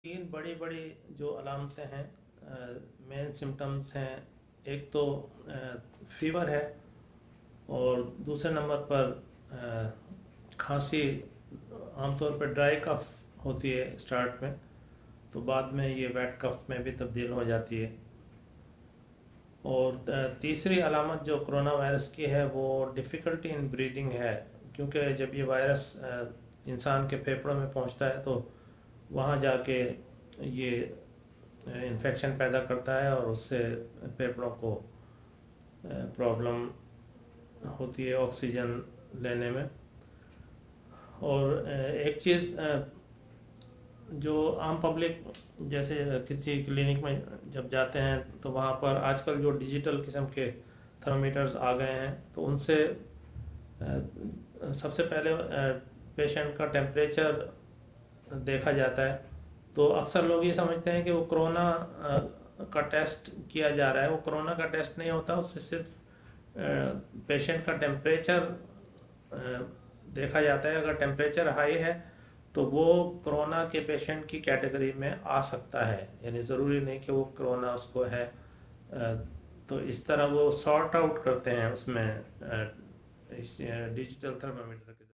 तीन बड़ी बड़ी जो अलामतें हैं, मेन सिम्टम्स हैं। एक तो फीवर है, और दूसरे नंबर पर खांसी। आमतौर पर ड्राई कफ होती है स्टार्ट में, तो बाद में ये वेट कफ में भी तब्दील हो जाती है। और तीसरी अलामत जो कोरोना वायरस की है वो डिफ़िकल्टी इन ब्रीदिंग है, क्योंकि जब ये वायरस इंसान के फेफड़ों में पहुंचता है तो वहाँ जाके ये इन्फेक्शन पैदा करता है और उससे फेफड़ों को प्रॉब्लम होती है ऑक्सीजन लेने में। और एक चीज़ जो आम पब्लिक जैसे किसी क्लिनिक में जब जाते हैं तो वहाँ पर आजकल जो डिजिटल किस्म के थर्मामीटर्स आ गए हैं, तो उनसे सबसे पहले पेशेंट का टेम्परेचर देखा जाता है। तो अक्सर लोग ये समझते हैं कि वो कोरोना का टेस्ट किया जा रहा है। वो कोरोना का टेस्ट नहीं होता, उससे सिर्फ पेशेंट का टेम्परेचर देखा जाता है। अगर टेम्परेचर हाई है तो वो कोरोना के पेशेंट की कैटेगरी में आ सकता है, यानी ज़रूरी नहीं कि वो कोरोना उसको है। तो इस तरह वो सॉर्ट आउट करते हैं उसमें इस डिजिटल थर्मामीटर के